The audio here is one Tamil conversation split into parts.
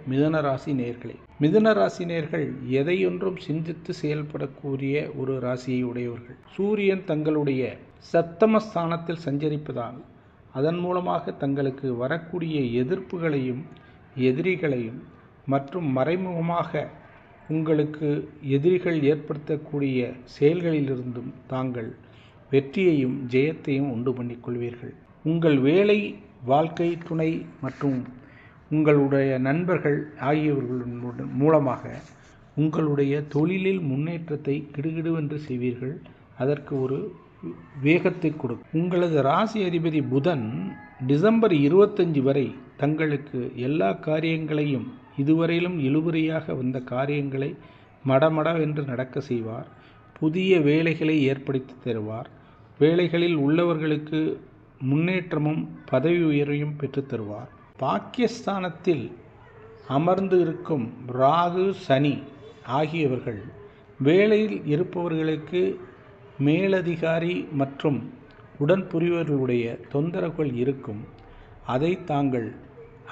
மிதுன ராசி நேயர்களே, மிதுன ராசி நேயர்கள் எதையொன்றும் சிந்தித்து செயல்படக்கூடிய ஒரு ராசியை உடையவர்கள். சூரியன் தங்களுடைய சப்தமஸ்தானத்தில் சஞ்சரிப்பதால் அதன் மூலமாக தங்களுக்கு வரக்கூடிய எதிர்ப்புகளையும் எதிரிகளையும் மற்றும் மறைமுகமாக உங்களுக்கு எதிரிகள் ஏற்படுத்தக்கூடிய செயல்களிலிருந்தும் தாங்கள் வெற்றியையும் ஜெயத்தையும் உண்டு பண்ணிக்கொள்வீர்கள். உங்கள் வேலை, வாழ்க்கை துணை மற்றும் உங்களுடைய நண்பர்கள் ஆகியவர்களின் மூலமாக உங்களுடைய தொழிலில் முன்னேற்றத்தை கிடுகிடுவென்று செய்வீர்கள். அதற்கு ஒரு வேகத்தை கொடுக்கும். உங்களது ராசி அதிபதி புதன் டிசம்பர் 25 வரை தங்களுக்கு எல்லா காரியங்களையும் இதுவரையிலும் இழுபறியாக வந்த காரியங்களை மடமடவென்று நடக்க செய்வார். புதிய வேலைகளை ஏற்படுத்தி தருவார். வேலைகளில் உள்ளவர்களுக்கு முன்னேற்றமும் பதவி உயர்வையும் பெற்று தருவார். பாக்கியஸ்தானத்தில் அமர்ந்து இருக்கும் ராகு, சனி ஆகியவர்கள் வேலையில் இருப்பவர்களுக்கு மேலதிகாரி மற்றும் உடன்புரிவர்களுடைய தொந்தரவுகள் இருக்கும். அதை தாங்கள்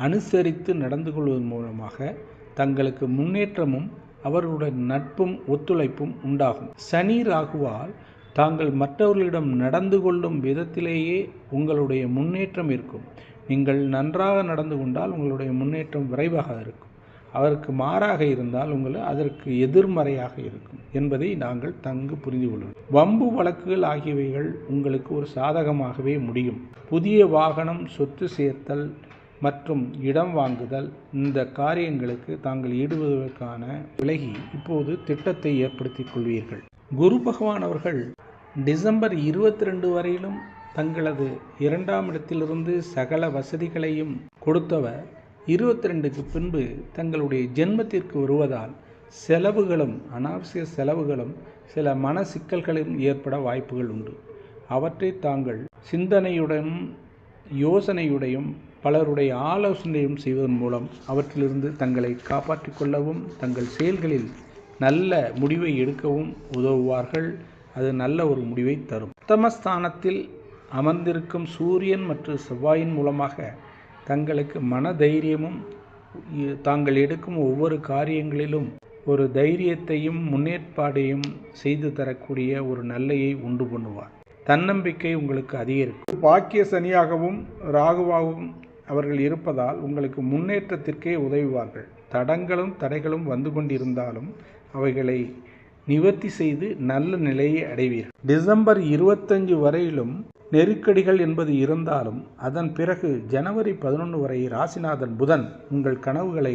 அனுசரித்து நடந்து கொள்வதன் மூலமாக தங்களுக்கு முன்னேற்றமும் அவர்களுடன் நட்பும் ஒத்துழைப்பும் உண்டாகும். சனி ராகுவால் தாங்கள் மற்றவர்களிடம் நடந்து கொள்ளும் விதத்திலேயே உங்களுடைய முன்னேற்றம் இருக்கும். நீங்கள் நன்றாக நடந்து கொண்டால் உங்களுடைய முன்னேற்றம் விரைவாக இருக்கும். அதற்கு மாறாக இருந்தால் அதற்கு எதிர்மறையாக இருக்கும் என்பதை நாங்கள் புரிந்து கொள்வோம். வம்பு வழக்குகள் ஆகியவைகள் உங்களுக்கு ஒரு சாதகமாகவே முடியும். புதிய வாகனம், சொத்து சேர்த்தல் மற்றும் இடம் வாங்குதல், இந்த காரியங்களுக்கு தாங்கள் ஈடுபடுவதற்கான விலகி இப்போது திட்டத்தை ஏற்படுத்திக் கொள்வீர்கள். குரு பகவான் அவர்கள் டிசம்பர் 22 வரையிலும் தங்களது 2ஆம் இடத்திலிருந்து சகல வசதிகளையும் கொடுத்தவர் 22க்கு பின்பு தங்களுடைய ஜென்மத்திற்கு வருவதால் செலவுகளும், அனாவசிய செலவுகளும், சில மன சிக்கல்களும் ஏற்பட வாய்ப்புகள் உண்டு. அவற்றை தாங்கள் சிந்தனையுடனும் யோசனையுடையும் பலருடைய ஆலோசனையும் செய்வதன் மூலம் அவற்றிலிருந்து தங்களை காப்பாற்றிக் கொள்ளவும் தங்கள் செயல்களில் நல்ல முடிவை எடுக்கவும் உதவுவார்கள். அது நல்ல ஒரு முடிவை தரும். சப்தமஸ்தானத்தில் அமர்ந்திருக்கும் சூரியன் மற்றும் செவ்வாயின் மூலமாக தங்களுக்கு மன தைரியமும் தாங்கள் எடுக்கும் ஒவ்வொரு காரியங்களிலும் ஒரு தைரியத்தையும் முன்னேற்பாடையும் செய்து தரக்கூடிய ஒரு நல்லையை உண்டு பண்ணுவார். தன்னம்பிக்கை உங்களுக்கு அதிகரிக்கும். பாக்கிய சனியாகவும் ராகுவாகவும் அவர்கள் இருப்பதால் உங்களுக்கு முன்னேற்றத்திற்கே உதவுவார்கள். தடங்களும் தடைகளும் வந்து கொண்டிருந்தாலும் அவைகளை நிவர்த்தி செய்து நல்ல நிலையை அடைவீர்கள். டிசம்பர் 25 வரையிலும் நெருக்கடிகள் என்பது இருந்தாலும் அதன் பிறகு ஜனவரி 11 வரை ராசிநாதன் புதன் உங்கள் கனவுகளை